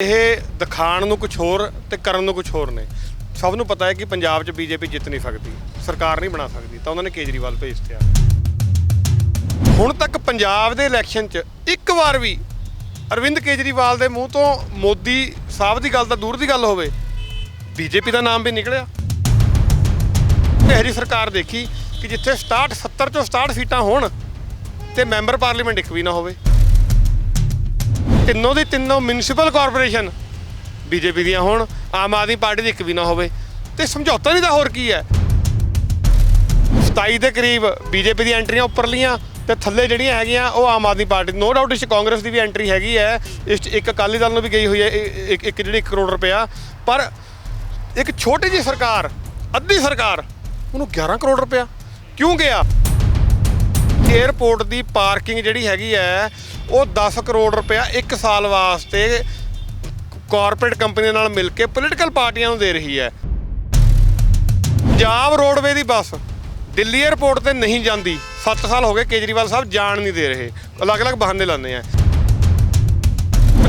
ਇਹ ਦਿਖਾਣ ਨੂੰ ਕੁਝ ਹੋਰ ਤੇ ਕਰਨ ਨੂੰ ਕੁਝ ਹੋਰ ਨੇ। ਸਭ ਨੂੰ ਪਤਾ ਹੈ ਕਿ ਪੰਜਾਬ 'ਚ ਬੀਜੇਪੀ ਜਿੱਤ ਨਹੀਂ ਸਕਦੀ, ਸਰਕਾਰ ਨਹੀਂ ਬਣਾ ਸਕਦੀ, ਤਾਂ ਉਹਨਾਂ ਨੇ ਕੇਜਰੀਵਾਲ ਭੇਜ ਦਿੱਤਾ। ਹੁਣ ਤੱਕ ਪੰਜਾਬ ਦੇ ਇਲੈਕਸ਼ਨ 'ਚ ਇੱਕ ਵਾਰ ਵੀ ਅਰਵਿੰਦ ਕੇਜਰੀਵਾਲ ਦੇ ਮੂੰਹ ਤੋਂ ਮੋਦੀ ਸਾਹਿਬ ਦੀ ਗੱਲ ਤਾਂ ਦੂਰ ਦੀ ਗੱਲ ਹੋਵੇ, ਬੀਜੇਪੀ ਦਾ ਨਾਮ ਵੀ ਨਿਕਲਿਆ। ਇਹੋ ਜਿਹੀ ਸਰਕਾਰ ਦੇਖੀ ਕਿ ਜਿੱਥੇ 70 ਚੋਂ 67 ਸੀਟਾਂ ਹੋਣ ਤੇ ਮੈਂਬਰ ਪਾਰਲੀਮੈਂਟ ਇੱਕ ਵੀ ਨਾ ਹੋਵੇ। ਤਿੰਨੋਂ ਦੀ ਤਿੰਨੋਂ ਮਿਊਨਿਸਪਲ ਕਾਰਪੋਰੇਸ਼ਨ ਬੀਜੇਪੀ ਦੀਆਂ ਹੋਣ, ਆਮ ਆਦਮੀ ਪਾਰਟੀ ਦੀ ਇੱਕ ਵੀ ਨਾ ਹੋਵੇ, ਤੇ ਸਮਝੌਤਾ ਨਹੀਂ ਤਾਂ ਹੋਰ ਕੀ ਹੈ। 27 ਦੇ ਕਰੀਬ ਬੀਜੇਪੀ ਦੀ ਐਂਟਰੀਆਂ ਉੱਪਰਲੀਆਂ ਤੇ ਥੱਲੇ ਜਿਹੜੀਆਂ ਹੈਗੀਆਂ ਉਹ Aam Aadmi party. No doubt ਇਸ 'ਚ ਕਾਂਗਰਸ ਦੀ ਵੀ ਐਂਟਰੀ ਹੈਗੀ ਹੈ, ਇਸ 'ਚ ਇੱਕ ਅਕਾਲੀ ਦਲ ਨੂੰ ਵੀ ਗਈ ਹੋਈ ਹੈ ਇੱਕ ਜਿਹੜੀ 1 ਕਰੋੜ ਰੁਪਇਆ। ਪਰ ਇੱਕ ਛੋਟੀ ਜਿਹੀ ਸਰਕਾਰ, ਅੱਧੀ ਸਰਕਾਰ, ਉਹਨੂੰ 11 ਕਰੋੜ ਰੁਪਇਆ ਕਿਉਂ ਗਿਆ? ਏਅਰਪੋਰਟ ਦੀ ਪਾਰਕਿੰਗ ਜਿਹੜੀ ਹੈਗੀ ਹੈ ਉਹ 10 ਕਰੋੜ ਰੁਪਇਆ 1 ਸਾਲ ਵਾਸਤੇ ਕਾਰਪੋਰੇਟ ਕੰਪਨੀ ਨਾਲ ਮਿਲ ਕੇ ਪੋਲੀਟੀਕਲ ਪਾਰਟੀਆਂ ਨੂੰ ਦੇ ਰਹੀ ਹੈ। ਪੰਜਾਬ ਰੋਡਵੇ ਦੀ ਬੱਸ ਦਿੱਲੀ ਏਅਰਪੋਰਟ ਤੇ ਨਹੀਂ ਜਾਂਦੀ। 7 ਸਾਲ ਹੋ ਗਏ ਕੇਜਰੀਵਾਲ ਸਾਹਿਬ ਜਾਣ ਨਹੀਂ ਦੇ ਰਹੇ, ਅਲੱਗ-ਅਲੱਗ ਬਹਾਨੇ ਲਾਉਂਦੇ ਆ।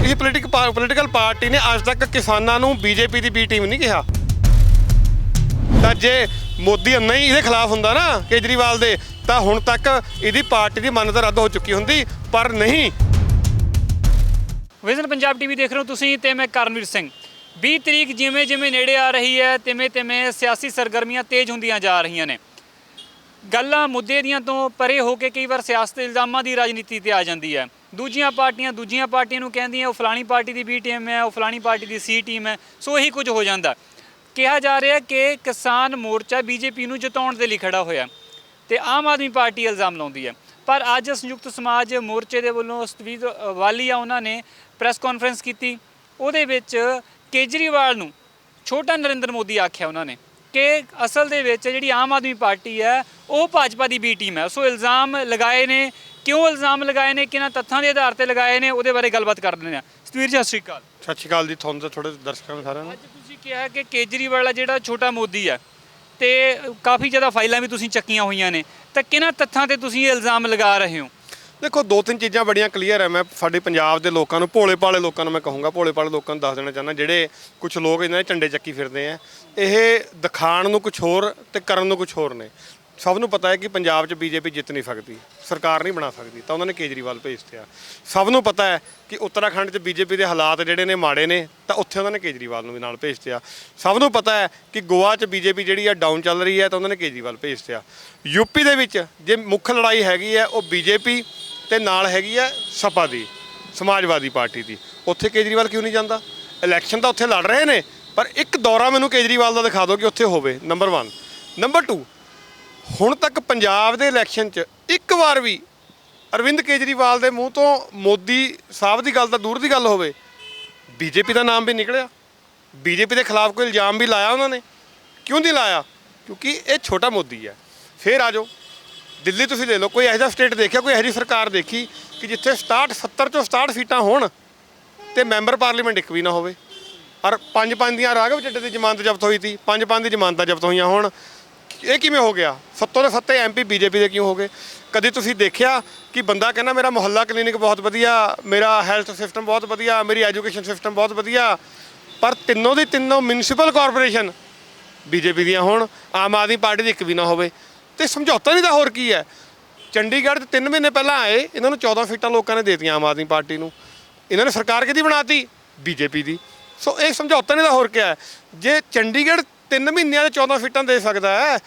ਇਹ ਪੋਲੀਟੀਕਲ ਪਾਰਟੀ ਨੇ ਅੱਜ ਤੱਕ ਕਿਸਾਨਾਂ ਨੂੰ ਬੀਜੇਪੀ ਦੀ ਬੀ ਟੀਮ ਨਹੀਂ ਕਿਹਾ। ਤਾਂ ਜੇ ਮੋਦੀ ਨਹੀਂ ਇਹਦੇ ਖਿਲਾਫ ਹੁੰਦਾ ਨਾ ਕੇਜਰੀਵਾਲ ਦੇ, ਤਾਂ ਹੁਣ ਤੱਕ ਇਹਦੀ ਪਾਰਟੀ ਦੀ ਮਾਨਤਾ ਰੱਦ ਹੋ ਚੁੱਕੀ ਹੁੰਦੀ, ਪਰ ਨਹੀਂ। ਵਿਜ਼ਨ ਪੰਜਾਬ ਟੀਵੀ ਦੇਖ ਰਹੇ ਹੋ ਤੁਸੀਂ ਤੇ ਮੈਂ ਕਰਨਵੀਰ ਸਿੰਘ। 20 ਤਰੀਕ ਜਿਵੇਂ ਜਿਵੇਂ ਨੇੜੇ ਆ ਰਹੀ ਹੈ ਤਿਵੇਂ ਸਿਆਸੀ ਸਰਗਰਮੀਆਂ ਤੇਜ਼ ਹੁੰਦੀਆਂ ਜਾ ਰਹੀਆਂ ਨੇ। ਗੱਲਾਂ ਮੁੱਦੇ ਦੀਆਂ ਤੋਂ ਪਰੇ ਹੋ ਕੇ ਕਈ ਵਾਰ ਸਿਆਸਤ ਇਲਜ਼ਾਮਾਂ ਦੀ ਰਾਜਨੀਤੀ ਤੇ ਆ ਜਾਂਦੀ ਹੈ। ਦੂਜੀਆਂ ਪਾਰਟੀਆਂ ਨੂੰ ਕਹਿੰਦੀਆਂ ਉਹ ਫਲਾਣੀ ਪਾਰਟੀ ਦੀ ਬੀ ਟੀਮ ਹੈ, ਉਹ ਫਲਾਣੀ ਪਾਰਟੀ ਦੀ ਸੀ ਟੀਮ ਹੈ। ਸੋ ਇਹੀ ਕੁਝ ਹੋ ਜਾਂਦਾ। ਕਿਹਾ ਜਾ ਰਿਹਾ ਕਿ ਕਿਸਾਨ ਮੋਰਚਾ ਬੀਜੇਪੀ ਨੂੰ ਜਿਤਾਉਣ ਦੇ ਲਈ ਖੜਾ ਹੋਇਆ ਤੇ ਆਮ ਆਦਮੀ ਪਾਰਟੀ ਇਲਜ਼ਾਮ ਲਾਉਂਦੀ ਹੈ। ਪਰ ਅੱਜ ਸੰਯੁਕਤ ਸਮਾਜ ਮੋਰਚੇ ਦੇ ਵੱਲੋਂ ਸਤਵੀਰ ਵਾਲੀਆ ਉਹਨਾਂ ਨੇ ਪ੍ਰੈਸ ਕਾਨਫਰੰਸ ਕੀਤੀ। ਉਹਦੇ ਵਿੱਚ ਕੇਜਰੀਵਾਲ ਨੂੰ ਛੋਟਾ ਨਰਿੰਦਰ ਮੋਦੀ ਆਖਿਆ ਉਹਨਾਂ ਨੇ ਕਿ ਅਸਲ ਦੇ ਵਿੱਚ ਜਿਹੜੀ ਆਮ ਆਦਮੀ ਪਾਰਟੀ ਹੈ ਉਹ ਭਾਜਪਾ ਦੀ ਬੀ ਟੀਮ ਹੈ। ਸੋ ਇਲਜ਼ਾਮ ਲਗਾਏ ਨੇ। ਕਿਉਂ ਇਲਜ਼ਾਮ ਲਗਾਏ ਨੇ, ਕਿਹਨਾਂ ਤੱਥਾਂ ਦੇ ਆਧਾਰ ਤੇ ਲਗਾਏ ਨੇ, ਉਹਦੇ ਬਾਰੇ ਗੱਲਬਾਤ ਕਰ ਲੈਂਦੇ ਹਾਂ। ਸਤਵੀਰ ਜੀ ਸਤਿ ਸ਼੍ਰੀ ਅਕਾਲ। ਸਤਿ ਸ਼੍ਰੀ ਅਕਾਲ ਜੀ, ਤੁਹਾਨੂੰ ਤਾਂ ਥੋੜੇ ਦਰਸ਼ਕਾਂ ਨੂੰ ਸਾਰਿਆਂ ਨੂੰ। ਅੱਜ ਤੁਸੀਂ ਕਿਹਾ ਕਿ ਕੇਜਰੀਵਾਲ ਆ ਜਿਹੜਾ ਛੋਟਾ ਮੋਦੀ ਹੈ ਤੇ ਕਾਫੀ ਜ਼ਿਆਦਾ ਫਾਈਲਾਂ ਵੀ ਤੁਸੀਂ ਚੱਕੀਆਂ ਹੋਈਆਂ ਨੇ, ਤਾਂ ਕਿਹਨਾਂ ਤੱਥਾਂ ਤੇ ਤੁਸੀਂ ਇਹ ਇਲਜ਼ਾਮ ਲਗਾ ਰਹੇ ਹੋ? ਦੇਖੋ, 2-3 ਚੀਜ਼ਾਂ ਬੜੀਆਂ ਕਲੀਅਰ ਹੈ। ਮੈਂ ਸਾਡੇ ਪੰਜਾਬ ਦੇ ਲੋਕਾਂ ਨੂੰ, ਭੋਲੇ ਭਾਲੇ ਲੋਕਾਂ ਨੂੰ ਮੈਂ ਕਹੂੰਗਾ, ਭੋਲੇ ਭਾਲੇ ਲੋਕਾਂ ਨੂੰ ਦੱਸ ਦੇਣਾ ਚਾਹੁੰਦਾ, ਜਿਹੜੇ ਕੁਝ ਲੋਕ ਇਹਨਾਂ ਦੇ ਝੰਡੇ ਚੱਕੀ ਫਿਰਦੇ ਆ, ਇਹ ਦਿਖਾਣ ਨੂੰ ਕੁਝ ਹੋਰ ਤੇ ਕਰਨ ਨੂੰ ਕੁਝ ਹੋਰ ਨੇ। ਸਭ ਨੂੰ ਪਤਾ ਹੈ ਕਿ ਪੰਜਾਬ 'ਚ ਬੀਜੇਪੀ ਜਿੱਤ ਨਹੀਂ ਸਕਦੀ, ਸਰਕਾਰ ਨਹੀਂ ਬਣਾ ਸਕਦੀ, ਤਾਂ ਉਹਨਾਂ ਨੇ ਕੇਜਰੀਵਾਲ ਭੇਜ ਦਿੱਤਾ। ਸਭ ਨੂੰ ਪਤਾ ਹੈ ਕਿ ਉੱਤਰਾਖੰਡ 'ਚ ਬੀਜੇਪੀ ਦੇ ਹਾਲਾਤ ਜਿਹੜੇ ਨੇ ਮਾੜੇ ਨੇ, ਤਾਂ ਉੱਥੇ ਉਹਨਾਂ ਨੇ ਕੇਜਰੀਵਾਲ ਨੂੰ ਵੀ ਨਾਲ ਭੇਜ ਦਿੱਤਾ। ਸਭ ਨੂੰ ਪਤਾ ਹੈ ਕਿ ਗੋਆ 'ਚ ਬੀਜੇਪੀ ਜਿਹੜੀ ਆ ਡਾਊਨ ਚੱਲ ਰਹੀ ਹੈ, ਤਾਂ ਉਹਨਾਂ ਨੇ ਕੇਜਰੀਵਾਲ ਭੇਜ ਦਿੱਤਾ। ਯੂਪੀ ਦੇ ਵਿੱਚ ਜੇ ਮੁੱਖ ਲੜਾਈ ਹੈਗੀ ਹੈ ਉਹ ਬੀਜੇਪੀ ਤੇ ਨਾਲ ਹੈਗੀ ਹੈ ਸਪਾ ਦੀ, ਸਮਾਜਵਾਦੀ ਪਾਰਟੀ ਦੀ, ਉੱਥੇ ਕੇਜਰੀਵਾਲ ਕਿਉਂ ਨਹੀਂ ਜਾਂਦਾ? ਇਲੈਕਸ਼ਨ ਤਾਂ ਉੱਥੇ ਲੜ ਰਹੇ ਨੇ, ਪਰ ਇੱਕ ਦੌਰਾ ਮੈਨੂੰ ਕੇਜਰੀਵਾਲ ਦਾ ਦਿਖਾ ਦਿਓ ਕਿ ਉੱਥੇ ਹੋਵੇ। ਨੰਬਰ 1। ਨੰਬਰ 2, ਹੁਣ ਤੱਕ ਪੰਜਾਬ ਦੇ ਇਲੈਕਸ਼ਨ 'ਚ ਇੱਕ ਵਾਰ ਵੀ ਅਰਵਿੰਦ ਕੇਜਰੀਵਾਲ ਦੇ ਮੂੰਹ ਤੋਂ ਮੋਦੀ ਸਾਹਿਬ ਦੀ ਗੱਲ ਤਾਂ ਦੂਰ ਦੀ ਗੱਲ ਹੋਵੇ, ਬੀਜੇਪੀ ਦਾ ਨਾਮ ਵੀ ਨਿਕਲਿਆ। ਬੀਜੇਪੀ ਦੇ ਖਿਲਾਫ ਕੋਈ ਇਲਜ਼ਾਮ ਵੀ ਲਾਇਆ ਉਹਨਾਂ ਨੇ। ਕਿਉਂ ਨਹੀਂ ਲਾਇਆ? ਕਿਉਂਕਿ ਇਹ ਛੋਟਾ ਮੋਦੀ ਹੈ। ਫਿਰ ਆ ਜਾਓ ਦਿੱਲੀ, ਤੁਸੀਂ ਲੈ ਲਓ, ਕੋਈ ਇਹੋ ਜਿਹਾ ਸਟੇਟ ਦੇਖਿਆ, ਕੋਈ ਇਹੋ ਜਿਹੀ ਸਰਕਾਰ ਦੇਖੀ ਕਿ ਜਿੱਥੇ 70 ਚੋਂ 67 ਸੀਟਾਂ ਹੋਣ ਤੇ ਮੈਂਬਰ ਪਾਰਲੀਮੈਂਟ ਇੱਕ ਵੀ ਨਾ ਹੋਵੇ, ਔਰ 5 ਦੀਆਂ ਰਾਘਵ ਚੱਡੇ ਦੀ ਜ਼ਮਾਨਤ ਜ਼ਬਤ ਹੋਈ ਸੀ, 5 ਦੀ ਜ਼ਮਾਨਤਾਂ ਜ਼ਬਤ ਹੋਈਆਂ ਹੋਣ। ਇਹ ਕਿਵੇਂ ਹੋ ਗਿਆ? 7 ਦੇ 7 ਐਮਪੀ ਬੀਜੇਪੀ ਦੇ ਕਿਉਂ ਹੋ ਗਏ? ਕਦੀ ਤੁਸੀਂ ਦੇਖਿਆ ਕਿ ਬੰਦਾ ਕਹਿੰਦਾ ਮੇਰਾ ਮੁਹੱਲਾ ਕਲੀਨਿਕ ਬਹੁਤ ਵਧੀਆ, ਮੇਰਾ ਹੈਲਥ ਸਿਸਟਮ ਬਹੁਤ ਵਧੀਆ, ਮੇਰੀ ਐਜੂਕੇਸ਼ਨ ਸਿਸਟਮ ਬਹੁਤ ਵਧੀਆ, ਪਰ ਤਿੰਨੋਂ ਦੀ ਤਿੰਨੋਂ ਮਿਊਨਿਸਪਲ ਕਾਰਪੋਰੇਸ਼ਨ ਬੀਜੇਪੀ ਦੀਆਂ ਹੋਣ, ਆਮ ਆਦਮੀ ਪਾਰਟੀ ਦੀ ਇੱਕ ਵੀ ਨਾ ਹੋਵੇ, ਤੇ ਸਮਝੌਤਾ ਨਹੀਂ ਤਾਂ ਹੋਰ ਕੀ ਹੈ? ਚੰਡੀਗੜ੍ਹ 'ਚ 3 ਮਹੀਨੇ ਪਹਿਲਾਂ ਆਏ, ਇਹਨਾਂ ਨੂੰ 14 ਸੀਟਾਂ ਲੋਕਾਂ ਨੇ ਦੇ ਦਿੱਤੀਆਂ ਆਮ ਆਦਮੀ ਪਾਰਟੀ ਨੂੰ। ਇਹਨਾਂ ਨੇ ਸਰਕਾਰ ਕਿਹਦੀ ਬਣਾਤੀ? ਬੀਜੇਪੀ ਦੀ। ਸੋ ਇਹ ਸਮਝੌਤਾ ਨਹੀਂ ਤਾਂ ਹੋਰ ਕਿਆ ਹੈ? ਜੇ ਚੰਡੀਗੜ੍ਹ 3 ਮਹੀਨਿਆਂ ਦੇ 14 ਸੀਟਾਂ ਦੇ ਸਕਦਾ ਹੈ,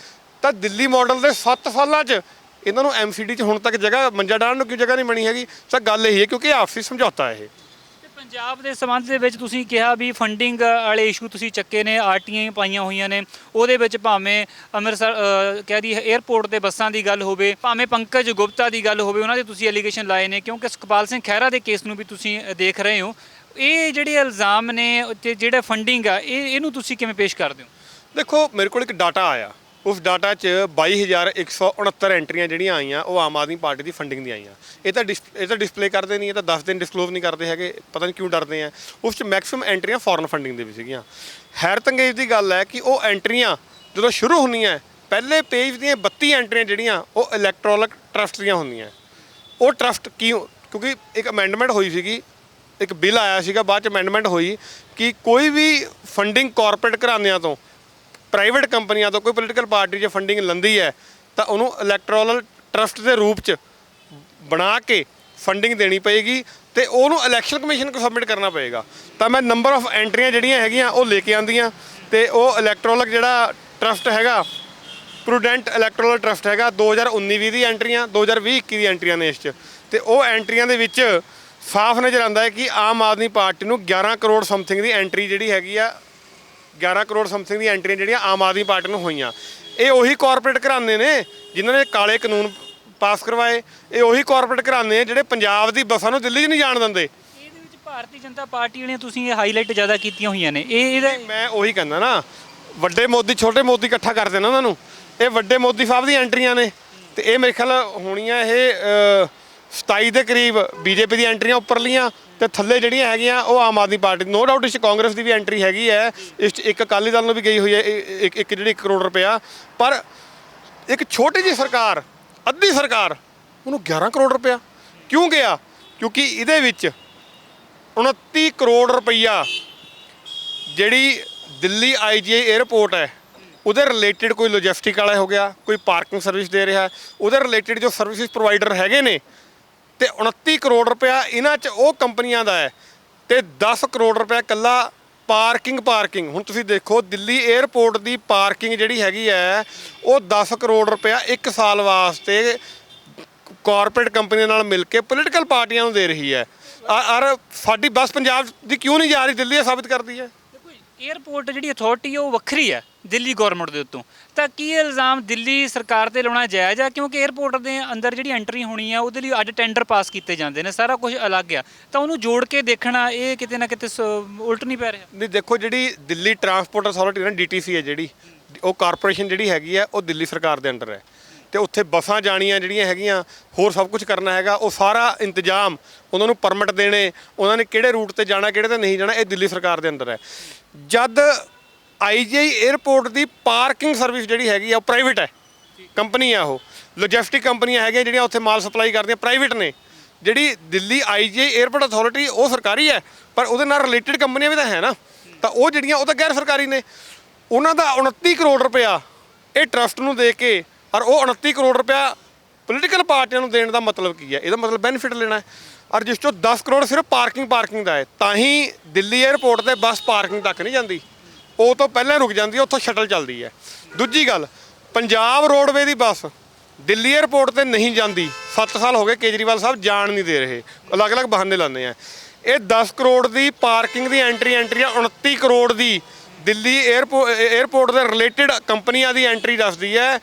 ਤਾਂ ਦਿੱਲੀ ਮਾਡਲ ਦੇ 7 ਸਾਲਾਂ 'ਚ ਇਹਨਾਂ ਨੂੰ ਐਮਸੀਡੀ 'ਚ ਹੁਣ ਤੱਕ ਜਗ੍ਹਾ, ਮੰਜਾ ਡਾਹਣ ਨੂੰ ਕਿਉਂ ਜਗ੍ਹਾ ਨਹੀਂ ਬਣੀ ਹੈਗੀ? ਤਾਂ ਗੱਲ ਇਹੀ ਹੈ ਕਿਉਂਕਿ ਆਪਸੀ ਸਮਝੌਤਾ ਇਹ। ਪੰਜਾਬ ਦੇ ਸੰਬੰਧ ਦੇ ਵਿੱਚ ਤੁਸੀਂ ਕਿਹਾ ਵੀ ਫੰਡਿੰਗ ਵਾਲੇ ਇਸ਼ੂ ਤੁਸੀਂ ਚੱਕੇ ਨੇ, ਆਰਟੀਆਂ ਪਾਈਆਂ ਹੋਈਆਂ ਨੇ, ਉਹਦੇ ਵਿੱਚ ਭਾਵੇਂ ਅੰਮ੍ਰਿਤਸਰ ਕਹਿ ਦੀ ਏਅਰਪੋਰਟ ਤੇ ਬੱਸਾਂ ਦੀ ਗੱਲ ਹੋਵੇ, ਭਾਵੇਂ ਪੰਕਜ ਗੁਪਤਾ ਦੀ ਗੱਲ ਹੋਵੇ, ਉਹਨਾਂ ਦੇ ਤੁਸੀਂ ਐਲੀਗੇਸ਼ਨ ਲਾਏ ਨੇ, ਕਿਉਂਕਿ ਸੁਖਪਾਲ ਸਿੰਘ ਖਹਿਰਾ ਦੇ ਕੇਸ ਨੂੰ ਵੀ ਤੁਸੀਂ ਦੇਖ ਰਹੇ ਹੋ। ਇਹ ਜਿਹੜੇ ਇਲਜ਼ਾਮ ਨੇ ਤੇ ਜਿਹੜਾ ਫੰਡਿੰਗ ਆ, ਇਹਨੂੰ ਤੁਸੀਂ ਕਿਵੇਂ ਪੇਸ਼ ਕਰਦੇ ਹੋ? ਦੇਖੋ, ਮੇਰੇ ਕੋਲ ਇੱਕ ਡਾਟਾ ਆਇਆ, ਉਸ ਡਾਟਾ 'ਚ 22,169 ਐਂਟਰੀਆਂ ਜਿਹੜੀਆਂ ਆਈਆਂ ਉਹ ਆਮ ਆਦਮੀ ਪਾਰਟੀ ਦੀ ਫੰਡਿੰਗ ਦੀਆਂ ਆਈਆਂ। ਇਹ ਤਾਂ ਡਿਸਪਲੇ ਕਰਦੇ ਨਹੀਂ, ਇਹ ਤਾਂ 10 ਦਿਨ ਡਿਸਕਲੋਜ਼ ਨਹੀਂ ਕਰਦੇ ਹੈਗੇ, ਪਤਾ ਨਹੀਂ ਕਿਉਂ ਡਰਦੇ ਆ। ਉਸ 'ਚ ਮੈਕਸਿਮਮ ਐਂਟਰੀਆਂ ਫੋਰਨ ਫੰਡਿੰਗ ਦੇ ਵੀ ਸੀਗੀਆਂ। ਹੈਰਤ ਅੰਗੇਜ਼ ਦੀ ਗੱਲ ਹੈ ਕਿ ਉਹ ਐਂਟਰੀਆਂ ਜਦੋਂ ਸ਼ੁਰੂ ਹੁੰਦੀਆਂ, ਪਹਿਲੇ ਪੇਜ ਦੀਆਂ 32 ਐਂਟਰੀਆਂ ਜਿਹੜੀਆਂ ਉਹ ਇਲੈਕਟ੍ਰੋਨਿਕ ਟਰਸਟ ਦੀਆਂ ਹੁੰਦੀਆਂ। ਉਹ ਟਰਸਟ ਕਿਉਂ? ਕਿਉਂਕਿ ਇੱਕ ਅਮੈਂਡਮੈਂਟ ਹੋਈ ਸੀਗੀ ਇੱਕ ਬਿੱਲ ਆਇਆ ਸੀਗਾ, ਬਾਅਦ ਚ ਅਮੈਂਡਮੈਂਟ ਹੋਈ ਕਿ ਕੋਈ ਵੀ ਫੰਡਿੰਗ ਕਾਰਪੋਰੇਟ ਘਰਾਣਿਆਂ ਤੋਂ, ਪ੍ਰਾਈਵੇਟ ਕੰਪਨੀਆਂ ਤੋਂ ਕੋਈ ਪੋਲੀਟੀਕਲ ਪਾਰਟੀ ਜੇ ਫੰਡਿੰਗ ਲੈਂਦੀ ਹੈ ਤਾਂ ਉਹਨੂੰ ਇਲੈਕਟੋਰਲ ਟਰਸਟ ਦੇ ਰੂਪ 'ਚ ਬਣਾ ਕੇ ਫੰਡਿੰਗ ਦੇਣੀ ਪਏਗੀ ਤੇ ਉਹਨੂੰ ਇਲੈਕਸ਼ਨ ਕਮਿਸ਼ਨ ਨੂੰ ਸਬਮਿਟ ਕਰਨਾ ਪਏਗਾ। ਤਾਂ ਮੈਂ ਨੰਬਰ ਆਫ ਐਂਟਰੀਆਂ ਜਿਹੜੀਆਂ ਹੈਗੀਆਂ ਉਹ ਲੈ ਕੇ ਆਂਦੀਆਂ ਤੇ ਉਹ ਇਲੈਕਟੋਰਲ ਜਿਹੜਾ ਟਰਸਟ ਹੈਗਾ, ਪ੍ਰੂਡੈਂਟ ਇਲੈਕਟੋਰਲ ਟਰਸਟ ਹੈਗਾ, 2019-20 ਦੀ ਐਂਟਰੀਆਂ, 2020-21 ਦੀ ਐਂਟਰੀਆਂ ਨੇ ਇਸ 'ਚ। ਤੇ ਉਹ ਐਂਟਰੀਆਂ ਦੇ ਵਿੱਚ ਸਾਫ਼ ਨਜ਼ਰ ਆਉਂਦਾ ਹੈ ਕਿ ਆਮ ਆਦਮੀ ਪਾਰਟੀ ਨੂੰ 11 ਕਰੋੜ ਸਮਥਿੰਗ ਦੀ ਐਂਟਰੀ ਜਿਹੜੀ ਹੈਗੀ ਆ, 11 ਕਰੋੜ ਸਮਥਿੰਗ ਦੀ ਐਂਟਰੀਆਂ ਜਿਹੜੀਆਂ ਆਮ ਆਦਮੀ ਪਾਰਟੀ ਨੂੰ ਹੋਈਆਂ। ਇਹ ਉਹੀ ਕਾਰਪੋਰੇਟ ਘਰਾਣੇ ਨੇ ਜਿਨ੍ਹਾਂ ਨੇ ਕਾਲੇ ਕਾਨੂੰਨ ਪਾਸ ਕਰਵਾਏ, ਇਹ ਉਹੀ ਕਾਰਪੋਰੇਟ ਘਰਾਣੇ ਜਿਹੜੇ ਪੰਜਾਬ ਦੀ ਬੱਸਾਂ ਨੂੰ ਦਿੱਲੀ 'ਚ ਨਹੀਂ ਜਾਣ ਦਿੰਦੇ। ਇਹਦੇ ਵਿੱਚ ਭਾਰਤੀ ਜਨਤਾ ਪਾਰਟੀ ਵਾਲੀਆਂ ਤੁਸੀਂ ਇਹ ਹਾਈਲਾਈਟ ਜ਼ਿਆਦਾ ਕੀਤੀਆਂ ਹੋਈਆਂ ਨੇ। ਇਹਦਾ ਮੈਂ ਉਹੀ ਕਹਿੰਦਾ ਨਾ, ਵੱਡੇ ਮੋਦੀ ਛੋਟੇ ਮੋਦੀ ਇਕੱਠਾ ਕਰਦੇ ਨਾ ਉਹਨਾਂ ਨੂੰ। ਇਹ ਵੱਡੇ ਮੋਦੀ ਸਾਹਿਬ ਦੀ ਐਂਟਰੀਆਂ ਨੇ ਤੇ ਇਹ ਮੇਰੇ ਖਿਆਲ ਹੋਣੀਆਂ ਇਹ 27 ਦੇ ਕਰੀਬ ਬੀਜੇਪੀ ਦੀ ਐਂਟਰੀਆਂ ਉੱਪਰਲੀਆਂ ਤੇ ਥੱਲੇ ਜਿਹੜੀਆਂ ਹੈਗੀਆਂ ਉਹ Aam Aadmi party. No doubt ਇਸ 'ਚ ਕਾਂਗਰਸ ਦੀ ਵੀ ਐਂਟਰੀ ਹੈਗੀ ਹੈ, ਇਸ 'ਚ ਇੱਕ ਅਕਾਲੀ ਦਲ ਨੂੰ ਵੀ ਗਈ ਹੋਈ ਹੈ ਇੱਕ ਜਿਹੜੀ 1 ਕਰੋੜ ਰੁਪਇਆ। ਪਰ ਇੱਕ ਛੋਟੀ ਜਿਹੀ ਸਰਕਾਰ, ਅੱਧੀ ਸਰਕਾਰ, ਉਹਨੂੰ 11 ਕਰੋੜ ਰੁਪਇਆ ਕਿਉਂ ਗਿਆ? ਕਿਉਂਕਿ ਇਹਦੇ ਵਿੱਚ 29 ਕਰੋੜ ਰੁਪਈਆ ਜਿਹੜੀ ਦਿੱਲੀ IGI 에ਅਰਪੋਰਟ ਹੈ ਉਹਦੇ ਰਿਲੇਟਿਡ ਕੋਈ ਲੌਜਿਸਟਿਕ ਵਾਲਾ ਹੋ ਗਿਆ, ਕੋਈ ਪਾਰਕਿੰਗ ਸਰਵਿਸ ਦੇ ਰਿਹਾ, ਉਹਦੇ ਰਿਲੇਟਿਡ ਜੋ ਸਰਵਿਸਿਜ਼ ਪ੍ਰੋਵਾਈਡਰ ਹੈਗੇ ਨੇ, ਤੇ 29 ਕਰੋੜ ਰੁਪਇਆ ਇਹਨਾਂ 'ਚ ਉਹ ਕੰਪਨੀਆਂ ਦਾ ਹੈ ਤੇ 10 ਕਰੋੜ ਰੁਪਇਆ ਇਕੱਲਾ ਪਾਰਕਿੰਗ। ਹੁਣ ਤੁਸੀਂ ਦੇਖੋ ਦਿੱਲੀ 에ਅਰਪੋਰਟ ਦੀ ਪਾਰਕਿੰਗ ਜਿਹੜੀ ਹੈਗੀ ਹੈ ਉਹ 10 ਕਰੋੜ ਰੁਪਇਆ 1 ਸਾਲ ਵਾਸਤੇ ਕਾਰਪੋਰੇਟ ਕੰਪਨੀਆਂ ਨਾਲ ਮਿਲ ਕੇ ਪੋਲੀਟੀਕਲ ਪਾਰਟੀਆਂ ਨੂੰ ਦੇ ਰਹੀ ਹੈ। ਔਰ ਸਾਡੀ ਬੱਸ ਪੰਜਾਬ ਦੀ ਕਿਉਂ ਨਹੀਂ ਜਾ ਰਹੀ, ਦਿੱਲੀ ਇਹ ਸਾਬਿਤ ਕਰਦੀ ਹੈ। ਏਅਰਪੋਰਟ ਜਿਹੜੀ ਅਥਾਰਟੀ ਉਹ ਵੱਖਰੀ ਹੈ ਦਿੱਲੀ ਗਵਰਨਮੈਂਟ ਦੇ ਉੱਤੋਂ, ਤਾਂ ਕੀ ਇਹ ਇਲਜ਼ਾਮ ਦਿੱਲੀ ਸਰਕਾਰ ਤੇ ਲਾਉਣਾ ਜਾਇਜ਼ ਆ? ਕਿਉਂਕਿ ਏਅਰਪੋਰਟ ਦੇ ਅੰਦਰ ਜਿਹੜੀ ਐਂਟਰੀ ਹੋਣੀ ਆ ਉਹਦੇ ਲਈ ਅੱਡ ਟੈਂਡਰ ਪਾਸ ਕੀਤੇ ਜਾਂਦੇ ਨੇ, ਸਾਰਾ ਕੁਝ ਅਲੱਗ ਆ, ਤਾਂ ਉਹਨੂੰ ਜੋੜ ਕੇ ਦੇਖਣਾ ਇਹ ਕਿਤੇ ਨਾ ਕਿਤੇ ਉਲਟ ਨਹੀਂ ਪੈ ਰਿਹਾ? ਨਹੀਂ ਦੇਖੋ, ਜਿਹੜੀ ਦਿੱਲੀ ਟਰਾਂਸਪੋਰਟ ਅਥਾਰਟੀ ਨਾ DTC ਹੈ ਜਿਹੜੀ, ਉਹ ਕਾਰਪੋਰੇਸ਼ਨ ਜਿਹੜੀ ਹੈਗੀ ਆ ਉਹ ਦਿੱਲੀ ਸਰਕਾਰ ਦੇ ਅੰਡਰ ਹੈ ਤੇ ਉੱਥੇ ਬੱਸਾਂ ਜਾਣੀਆਂ ਜਿਹੜੀਆਂ ਹੈਗੀਆਂ, ਹੋਰ ਸਭ ਕੁਝ ਕਰਨਾ ਹੈਗਾ, ਉਹ ਸਾਰਾ ਇੰਤਜ਼ਾਮ, ਉਹਨਾਂ ਨੂੰ ਪਰਮਿਟ ਦੇਣੇ, ਉਹਨਾਂ ਨੇ ਕਿਹੜੇ ਰੂਟ ਤੇ ਜਾਣਾ ਕਿਹੜੇ ਤੇ ਨਹੀਂ ਜਾਣਾ, ਇਹ ਦਿੱਲੀ ਸਰਕਾਰ ਦੇ ਅੰਦਰ ਹੈ। ਜਦ IGI 에ਅਰਪੋਰਟ ਦੀ ਪਾਰਕਿੰਗ ਸਰਵਿਸ ਜਿਹੜੀ ਹੈਗੀ ਆ ਉਹ ਪ੍ਰਾਈਵੇਟ ਹੈ, ਕੰਪਨੀ ਆ, ਉਹ ਲੌਜਿਸਟਿਕ ਕੰਪਨੀਆਂ ਹੈਗੀਆਂ ਜਿਹੜੀਆਂ ਉੱਥੇ ਮਾਲ ਸਪਲਾਈ ਕਰਦੀਆਂ, ਪ੍ਰਾਈਵੇਟ ਨੇ। ਜਿਹੜੀ ਦਿੱਲੀ IGI 에ਅਰਪੋਰਟ ਅਥਾਰਟੀ ਉਹ ਸਰਕਾਰੀ ਹੈ, ਪਰ ਉਹਦੇ ਨਾਲ ਰਿਲੇਟਿਡ ਕੰਪਨੀਆਂ ਵੀ ਤਾਂ ਹੈ ਨਾ, ਤਾਂ ਉਹ ਜਿਹੜੀਆਂ ਉਹ ਤਾਂ ਗੈਰ ਸਰਕਾਰੀ ਨੇ। ਉਹਨਾਂ ਦਾ 29 ਕਰੋੜ ਰੁਪਇਆ ਇਹ ਟਰਸਟ ਨੂੰ ਦੇ ਕੇ, ਔਰ ਉਹ 29 ਕਰੋੜ ਰੁਪਇਆ ਪੋਲੀਟੀਕਲ ਪਾਰਟੀਆਂ ਨੂੰ ਦੇਣ ਦਾ ਮਤਲਬ ਕੀ ਹੈ? ਇਹਦਾ ਮਤਲਬ ਬੈਨੀਫਿਟ ਲੈਣਾ ਹੈ। ਔਰ ਜਿਸ 'ਚੋਂ 10 ਕਰੋੜ ਸਿਰਫ ਪਾਰਕਿੰਗ ਦਾ ਹੈ। ਤਾਂ ਹੀ ਦਿੱਲੀ 에ਅਰਪੋਰਟ ਤੇ ਬੱਸ ਪਾਰਕਿੰਗ ਤੱਕ ਨਹੀਂ ਜਾਂਦੀ, ਉਹ ਤੋਂ ਪਹਿਲਾਂ ਰੁਕ ਜਾਂਦੀ ਹੈ, ਉੱਥੋਂ ਸ਼ਟਲ ਚੱਲਦੀ ਹੈ। ਦੂਜੀ ਗੱਲ, ਪੰਜਾਬ ਰੋਡਵੇ ਦੀ ਬੱਸ ਦਿੱਲੀ 에ਅਰਪੋਰਟ ਤੇ ਨਹੀਂ ਜਾਂਦੀ। 7 ਸਾਲ ਹੋ ਗਏ ਕੇਜਰੀਵਾਲ ਸਾਹਿਬ ਜਾਣ ਨਹੀਂ ਦੇ ਰਹੇ, ਅਲੱਗ-ਅਲੱਗ ਬਹਾਨੇ ਲਾਉਂਦੇ ਆ। ਇਹ 10 ਕਰੋੜ ਦੀ ਪਾਰਕਿੰਗ ਦੀ ਐਂਟਰੀ ਆ, 29 ਕਰੋੜ ਦੀ ਦਿੱਲੀ 에ਅਰਪੋਰਟ ਦੇ ਰਿਲੇਟਿਡ ਕੰਪਨੀਆਂ ਦੀ ਐਂਟਰੀ ਦੱਸਦੀ ਹੈ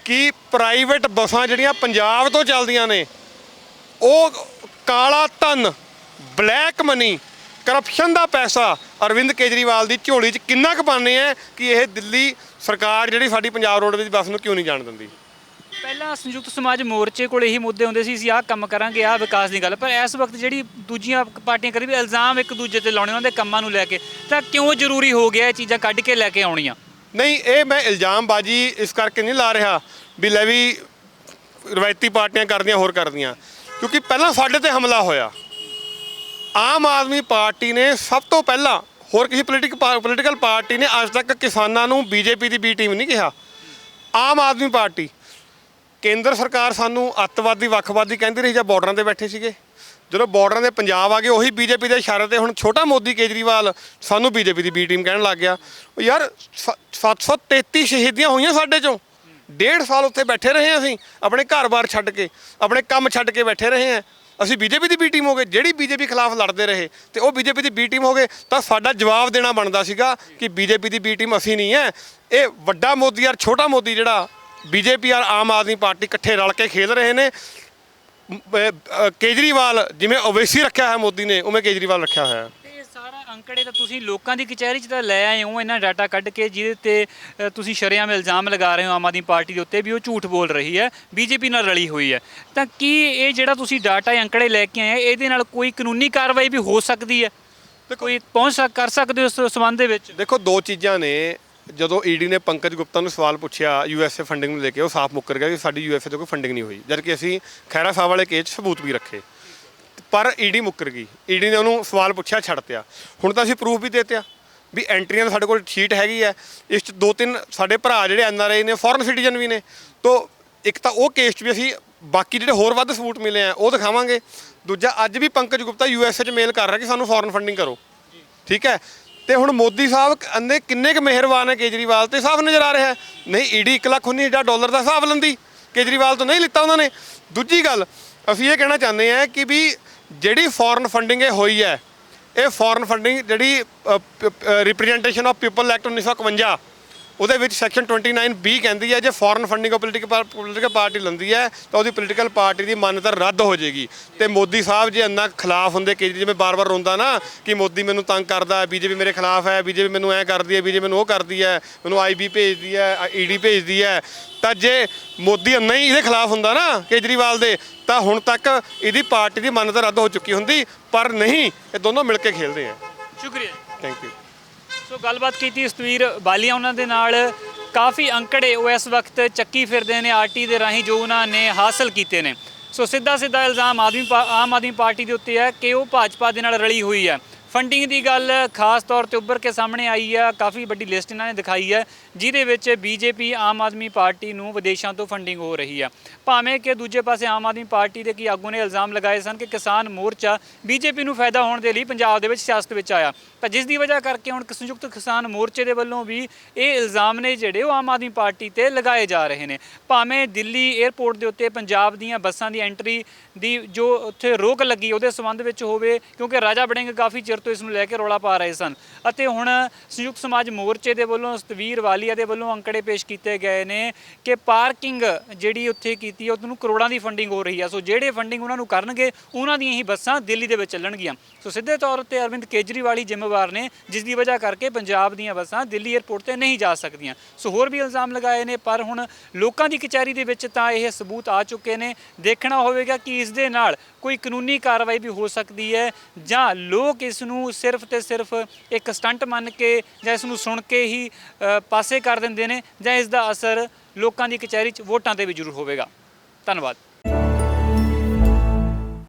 ਕਿ ਪ੍ਰਾਈਵੇਟ ਬੱਸਾਂ ਜਿਹੜੀਆਂ ਪੰਜਾਬ ਤੋਂ ਚੱਲਦੀਆਂ ਨੇ ਉਹ ਕਾਲਾ ਧਨ, ਬਲੈਕ ਮਨੀ, ਕਰਪਸ਼ਨ ਦਾ ਪੈਸਾ ਅਰਵਿੰਦ ਕੇਜਰੀਵਾਲ ਦੀ ਝੋਲੀ 'ਚ ਕਿੰਨਾ ਕੁ ਪਾਉਂਦੇ ਆ ਕਿ ਇਹ ਦਿੱਲੀ ਸਰਕਾਰ ਜਿਹੜੀ ਸਾਡੀ ਪੰਜਾਬ ਰੋਡਵੇਜ਼ ਦੀ ਬੱਸ ਨੂੰ ਕਿਉਂ ਨਹੀਂ ਜਾਣ ਦਿੰਦੀ। ਪਹਿਲਾਂ ਸੰਯੁਕਤ ਸਮਾਜ ਮੋਰਚੇ ਕੋਲ ਇਹੀ ਮੁੱਦੇ ਹੁੰਦੇ ਸੀ, ਅਸੀਂ ਆਹ ਕੰਮ ਕਰਾਂਗੇ, ਆਹ ਵਿਕਾਸ ਦੀ ਗੱਲ, ਪਰ ਇਸ ਵਕਤ ਜਿਹੜੀ ਦੂਜੀਆਂ ਪਾਰਟੀਆਂ ਕਰੀ ਵੀ ਇਲਜ਼ਾਮ ਇੱਕ ਦੂਜੇ ਤੇ ਲਾਉਣੇ ਉਹਨਾਂ ਦੇ ਕੰਮਾਂ ਨੂੰ ਲੈ ਕੇ, ਤਾਂ ਕਿਉਂ ਜ਼ਰੂਰੀ ਹੋ ਗਿਆ ਇਹ ਚੀਜ਼ਾਂ ਕੱਢ ਕੇ ਲੈ ਕੇ ਆਉਣੀਆਂ? ਨਹੀਂ, ਇਹ ਮੈਂ ਇਲਜ਼ਾਮਬਾਜ਼ੀ ਇਸ ਕਰਕੇ ਨਹੀਂ ਲਾ ਰਿਹਾ ਵੀ ਲੈ ਵੀ ਰਵਾਇਤੀ ਪਾਰਟੀਆਂ ਕਰਦੀਆਂ ਹੋਰ ਕਰਦੀਆਂ, ਕਿਉਂਕਿ ਪਹਿਲਾਂ ਸਾਡੇ ਤੇ ਹਮਲਾ ਹੋਇਆ। ਆਮ ਆਦਮੀ ਪਾਰਟੀ ਨੇ ਸਭ ਤੋਂ ਪਹਿਲਾਂ, ਹੋਰ ਕਿਸੇ ਪੋਲੀਟੀਕਲ ਪਾਰਟੀ ਨੇ ਅੱਜ ਤੱਕ ਕਿਸਾਨਾਂ ਨੂੰ BJP ਦੀ B ਟੀਮ ਨਹੀਂ ਕਿਹਾ। ਆਮ ਆਦਮੀ ਪਾਰਟੀ, ਕੇਂਦਰ ਸਰਕਾਰ ਸਾਨੂੰ ਅੱਤਵਾਦੀ ਵੱਖਵਾਦੀ ਕਹਿੰਦੀ ਰਹੀ ਜਾਂ ਬਾਰਡਰਾਂ ਤੇ ਬੈਠੇ ਸੀਗੇ। ਜਦੋਂ ਬਾਰਡਰਾਂ ਦੇ ਪੰਜਾਬ ਆ ਗਏ, ਉਹੀ BJP ਦੇ ਇਸ਼ਾਰੇ ਤੇ ਹੁਣ ਛੋਟਾ ਮੋਦੀ ਕੇਜਰੀਵਾਲ ਸਾਨੂੰ BJP ਦੀ B ਟੀਮ ਕਹਿਣ ਲੱਗ ਗਿਆ। ਯਾਰ 733 ਸ਼ਹੀਦੀਆਂ ਹੋਈਆਂ ਸਾਡੇ 'ਚੋਂ, 1.5 ਸਾਲ ਉੱਥੇ ਬੈਠੇ ਰਹੇ ਅਸੀਂ, ਆਪਣੇ ਘਰ-ਬਾਰ ਛੱਡ ਕੇ, ਆਪਣੇ ਕੰਮ ਛੱਡ ਕੇ ਬੈਠੇ ਰਹੇ ਹਾਂ। ਅਸੀਂ BJP ਦੀ B ਟੀਮ ਹੋ ਗਏ, ਜਿਹੜੀ BJP ਖਿਲਾਫ ਲੜਦੇ ਰਹੇ ਤੇ ਉਹ BJP ਦੀ B ਟੀਮ ਹੋ ਗਏ, ਤਾਂ ਸਾਡਾ ਜਵਾਬ ਦੇਣਾ ਬਣਦਾ ਸੀਗਾ ਕਿ BJP ਦੀ B ਟੀਮ ਅਸੀਂ ਨਹੀਂ ਹੈ। ਇਹ ਵੱਡਾ ਮੋਦੀ ਔਰ ਛੋਟਾ ਮੋਦੀ ਜਿਹੜਾ BJP ਔਰ ਆਮ ਆਦਮੀ ਪਾਰਟੀ ਇਕੱਠੇ ਰਲ ਕੇ ਖੇਡ ਰਹੇ ਨੇ। ਕੇਜਰੀਵਾਲ ਜਿਵੇਂ ਓਵੈਸੀ ਰੱਖਿਆ ਹੈ ਮੋਦੀ ਨੇ, ਉਵੇਂ ਕੇਜਰੀਵਾਲ ਰੱਖਿਆ ਹੋਇਆ। ਇਹ ਸਾਰਾ ਅੰਕੜੇ ਤਾਂ ਤੁਸੀਂ ਲੋਕਾਂ ਦੀ ਕਚਹਿਰੀ 'ਚ ਤਾਂ ਲੈ ਆਏ ਹੋ, ਇਹਨਾਂ ਡਾਟਾ ਕੱਢ ਕੇ, ਜਿਹਦੇ ਤੇ ਤੁਸੀਂ ਸ਼ਰੇਆਮ ਇਲਜ਼ਾਮ ਲਗਾ ਰਹੇ ਹੋ ਆਮ ਆਦਮੀ ਪਾਰਟੀ ਦੇ ਉੱਤੇ ਵੀ ਉਹ ਝੂਠ ਬੋਲ ਰਹੀ ਹੈ, BJP ਨਾਲ ਰਲੀ ਹੋਈ ਹੈ। ਤਾਂ ਕੀ ਇਹ ਜਿਹੜਾ ਤੁਸੀਂ ਡਾਟਾ ਅੰਕੜੇ ਲੈ ਕੇ ਆਏ, ਇਹਦੇ ਨਾਲ ਕੋਈ ਕਾਨੂੰਨੀ ਕਾਰਵਾਈ ਵੀ ਹੋ ਸਕਦੀ ਹੈ? ਤੇ ਕੋਈ ਕਰ ਸਕਦੇ ਹੋ ਇਸ ਸੰਬੰਧ ਦੇ ਵਿੱਚ? ਦੇਖੋ, ਦੋ ਚੀਜ਼ਾਂ ਨੇ। ਜਦੋਂ ED ਨੇ ਪੰਕਜ ਗੁਪਤਾ ਨੂੰ ਸਵਾਲ ਪੁੱਛਿਆ USA ਫੰਡਿੰਗ ਨੂੰ ਲੈ ਕੇ, ਉਹ ਸਾਫ਼ ਮੁੱਕਰ ਗਿਆ ਕਿ ਸਾਡੀ USA ਤੋਂ ਕੋਈ ਫੰਡਿੰਗ ਨਹੀਂ ਹੋਈ, ਜਦ ਕਿ ਅਸੀਂ ਖਹਿਰਾ ਸਾਹਿਬ ਵਾਲੇ ਕੇਸ 'ਚ ਸਬੂਤ ਵੀ ਰੱਖੇ। ਪਰ ਈਡੀ ਮੁੱਕਰ ਗਈ। ਈਡੀ ਨੇ ਉਹਨੂੰ ਸਵਾਲ ਪੁੱਛਿਆ, ਛੱਡਤਿਆ। ਹੁਣ ਤਾਂ ਅਸੀਂ ਪ੍ਰੂਫ ਵੀ ਦੇਤਿਆ ਵੀ ਐਂਟਰੀਆਂ ਸਾਡੇ ਕੋਲ ਸ਼ੀਟ ਹੈਗੀ ਹੈ। ਇਸ 'ਚ 2-3 ਸਾਡੇ ਭਰਾ ਜਿਹੜੇ NRI ਨੇ, ਫੋਰਨ ਸਿਟੀਜ਼ਨ ਵੀ ਨੇ। ਤੋ ਇੱਕ ਤਾਂ ਉਹ ਕੇਸ 'ਚ ਵੀ ਅਸੀਂ ਬਾਕੀ ਜਿਹੜੇ ਹੋਰ ਵੱਧ ਸਬੂਤ ਮਿਲੇ ਆ ਉਹ ਦਿਖਾਵਾਂਗੇ। ਦੂਜਾ ਅੱਜ ਵੀ ਪੰਕਜ ਗੁਪਤਾ USA 'ਚ ਮੇਲ ਕਰ ਰਿਹਾ ਕਿ ਸਾਨੂੰ ਫੋਰਨ ਫੰਡਿੰਗ ਕਰੋ, ਠੀਕ ਹੈ। ਤੇ ਹੁਣ ਮੋਦੀ ਸਾਹਿਬ ਅੰਨੇ ਕਿੰਨੇ ਕੁ ਮਿਹਰਬਾਨ ਹੈ ਕੇਜਰੀਵਾਲ ਤੇ, ਸਾਫ਼ ਨਜ਼ਰ ਆ ਰਿਹਾ ਹੈ। ਨਹੀਂ ਈਡੀ $1,19,000 ਦਾ ਹਿਸਾਬ ਲੈਂਦੀ, ਕੇਜਰੀਵਾਲ ਤੋਂ ਨਹੀਂ ਲਿੱਤਾ ਉਹਨਾਂ ਨੇ। ਦੂਜੀ ਗੱਲ ਅਸੀਂ ਇਹ ਕਹਿਣਾ ਚਾਹੁੰਦੇ ਹਾਂ ਕਿ ਵੀ ਜਿਹੜੀ ਫੋਰਨ ਫੰਡਿੰਗ ਇਹ ਹੋਈ ਹੈ, ਇਹ ਫੋਰਨ ਫੰਡਿੰਗ ਜਿਹੜੀ ਰਿਪਰੈਜ਼ੈਂਟੇਸ਼ਨ ਆਫ ਪੀਪਲ ਐਕਟ 1951 ਉਹਦੇ ਵਿੱਚ ਸੈਕਸ਼ਨ 29B ਕਹਿੰਦੀ ਹੈ ਜੇ ਫੋਰਨ ਫੰਡਿੰਗ ਪੋਲੀਟੀਕਲ ਪਾਰਟੀ ਲੈਂਦੀ ਹੈ ਤਾਂ ਉਹਦੀ ਪੋਲੀਟੀਕਲ ਪਾਰਟੀ ਦੀ ਮਾਨਤਾ ਰੱਦ ਹੋ ਜਾਏਗੀ। ਤੇ ਮੋਦੀ ਸਾਹਿਬ ਜੇ ਇੰਨਾ ਖਿਲਾਫ ਹੁੰਦੇ, ਕੇਜਰੀ ਜਿਵੇਂ ਬਾਰ-ਬਾਰ ਰੋਂਦਾ ਨਾ ਕਿ ਮੋਦੀ ਮੈਨੂੰ ਤੰਗ ਕਰਦਾ ਹੈ, BJP ਮੇਰੇ ਖਿਲਾਫ ਹੈ, BJP ਮੈਨੂੰ ਐਂ ਕਰਦੀ ਹੈ, BJP ਮੈਨੂੰ ਉਹ ਕਰਦੀ ਹੈ, ਮੈਨੂੰ IB ਭੇਜਦੀ ਹੈ, ED ਭੇਜਦੀ ਹੈ, ਤਾਂ ਜੇ ਮੋਦੀ ਇੰਨਾ ਹੀ ਇਹਦੇ ਖਿਲਾਫ ਹੁੰਦਾ ਨਾ ਕੇਜਰੀਵਾਲ ਦੇ, ਤਾਂ ਹੁਣ ਤੱਕ ਇਹਦੀ ਪਾਰਟੀ ਦੀ ਮਾਨਤਾ ਰੱਦ ਹੋ ਚੁੱਕੀ ਹੁੰਦੀ। ਪਰ ਨਹੀਂ, ਇਹ ਦੋਨੋਂ ਮਿਲ ਕੇ ਖੇਲਦੇ ਆ। ਸ਼ੁਕਰੀਆ, ਥੈਂਕ ਯੂ। ਸੋ ਗੱਲਬਾਤ ਕੀਤੀ ਸਤਵੀਰ ਬਾਲੀਆ ਉਹਨਾਂ ਦੇ ਨਾਲ। ਕਾਫੀ ਅੰਕੜੇ ਉਹ ਇਸ ਵਕਤ ਚੱਕੀ ਫਿਰਦੇ ਨੇ RT ਦੇ ਰਾਹੀਂ ਜੋ ਉਹਨਾਂ ਨੇ ਹਾਸਲ ਕੀਤੇ ਨੇ। ਸੋ ਸਿੱਧਾ ਇਲਜ਼ਾਮ ਆਮ ਆਦਮੀ ਪਾਰਟੀ ਦੇ ਉੱਤੇ ਹੈ ਕਿ ਉਹ ਭਾਜਪਾ ਦੇ ਨਾਲ ਰਲੀ ਹੋਈ ਹੈ। ਫੰਡਿੰਗ ਦੀ ਗੱਲ ਖਾਸ ਤੌਰ ਤੇ ਉੱਭਰ ਕੇ ਸਾਹਮਣੇ ਆਈ ਹੈ। ਕਾਫੀ ਵੱਡੀ ਲਿਸਟ ਇਹਨਾਂ ਨੇ ਦਿਖਾਈ ਹੈ ਜਿਹਦੇ ਵਿੱਚ BJP ਆਮ ਆਦਮੀ ਪਾਰਟੀ ਨੂੰ ਵਿਦੇਸ਼ਾਂ ਤੋਂ ਫੰਡਿੰਗ ਹੋ ਰਹੀ ਹੈ। ਭਾਵੇਂ ਕਿ ਦੂਜੇ ਪਾਸੇ ਆਮ ਆਦਮੀ ਪਾਰਟੀ ਦੇ ਕੀ ਆਗੂ ਨੇ ਇਲਜ਼ਾਮ ਲਗਾਏ ਸਨ ਕਿ ਕਿਸਾਨ ਮੋਰਚਾ BJP ਨੂੰ ਫਾਇਦਾ ਹੋਣ ਦੇ ਲਈ ਪੰਜਾਬ ਦੇ ਵਿੱਚ ਸਿਆਸਤ ਵਿੱਚ ਆਇਆ, ਤਾਂ ਜਿਸ ਦੀ ਵਜ੍ਹਾ ਕਰਕੇ ਹੁਣ ਸੰਯੁਕਤ ਕਿਸਾਨ ਮੋਰਚੇ ਦੇ ਵੱਲੋਂ ਵੀ ਇਹ ਇਲਜ਼ਾਮ ਨੇ ਜਿਹੜੇ ਉਹ ਆਮ ਆਦਮੀ ਪਾਰਟੀ ਤੇ ਲਗਾਏ ਜਾ ਰਹੇ ਨੇ। ਭਾਵੇਂ ਦਿੱਲੀ 에ਅਰਪੋਰਟ ਦੇ ਉੱਤੇ ਪੰਜਾਬ ਦੀਆਂ ਬੱਸਾਂ ਦੀ ਐਂਟਰੀ ਦੀ ਜੋ ਉੱਥੇ ਰੋਕ ਲੱਗੀ ਉਹਦੇ ਸੰਬੰਧ ਵਿੱਚ ਹੋਵੇ, ਕਿਉਂਕਿ ਰਾਜਾ ਵੜਿੰਗ ਕਾਫੀ ਚਿਰ ਤੋਂ ਇਸ ਨੂੰ ਲੈ ਕੇ ਰੌਲਾ ਪਾ ਰਹੇ ਸਨ। ਅਤੇ ਹੁਣ ਸੰਯੁਕਤ ਸਮਾਜ ਮੋਰਚੇ ਦੇ ਵੱਲੋਂ ਸਤਵੀਰ ਵਾਲੀਆ ਦੇ ਵੱਲੋਂ ਅੰਕੜੇ ਪੇਸ਼ ਕੀਤੇ ਗਏ ਨੇ ਕਿ ਪਾਰਕਿੰਗ ਜਿਹੜੀ ਉੱਥੇ ਕੀਤੀ ਹੈ ਉਹਨੂੰ ਕਰੋੜਾਂ ਦੀ ਫੰਡਿੰਗ ਹੋ ਰਹੀ ਹੈ। ਸੋ ਜਿਹੜੇ ਫੰਡਿੰਗ ਉਹਨਾਂ ਨੂੰ ਕਰਨਗੇ ਉਹਨਾਂ ਦੀਆਂ ਹੀ ਬੱਸਾਂ ਦਿੱਲੀ ਦੇ ਵਿੱਚ ਚੱਲਣਗੀਆਂ। ਸੋ ਸਿੱਧੇ ਤੌਰ ਉੱਤੇ ਅਰਵਿੰਦ ਕੇਜਰੀਵਾਲ ਹੀ ਜ਼ਿੰਮੇਵਾਰ ਨੇ ਜਿਸ ਦੀ ਵਜ੍ਹਾ ਕਰਕੇ ਪੰਜਾਬ ਦੀਆਂ ਬੱਸਾਂ ਦਿੱਲੀ 에ਅਰਪੋਰਟ ਤੇ ਨਹੀਂ ਜਾ ਸਕਦੀਆਂ। ਸੋ ਹੋਰ ਵੀ ਇਲਜ਼ਾਮ ਲਗਾਏ ਨੇ, ਪਰ ਹੁਣ ਲੋਕਾਂ ਦੀ ਕਚਹਿਰੀ ਦੇ ਵਿੱਚ ਤਾਂ ਇਹ ਸਬੂਤ ਆ ਚੁੱਕੇ ਨੇ। ਦੇਖਣਾ ਹੋਵੇਗਾ ਕਿ ਇਸ ਦੇ ਨਾਲ ਕੋਈ ਕਾਨੂੰਨੀ ਕਾਰਵਾਈ ਵੀ ਹੋ ਸਕਦੀ ਹੈ ਜਾਂ ਲੋਕ ਇਸ ਨੂੰ ਸਿਰਫ ਤੇ ਸਿਰਫ ਇੱਕ ਸਟੰਟ ਮੰਨ ਕੇ ਜਾਂ ਇਸ ਨੂੰ ਸੁਣ ਕੇ ਹੀ ਪਾਸੇ ਕਰ ਦਿੰਦੇ ਨੇ, ਜਾਂ ਇਸ ਦਾ ਅਸਰ ਲੋਕਾਂ ਦੀ ਕਚਹਿਰੀ 'ਚ ਵੋਟਾਂ ਤੇ ਵੀ ਜ਼ਰੂਰ ਹੋਵੇਗਾ। ਧੰਨਵਾਦ।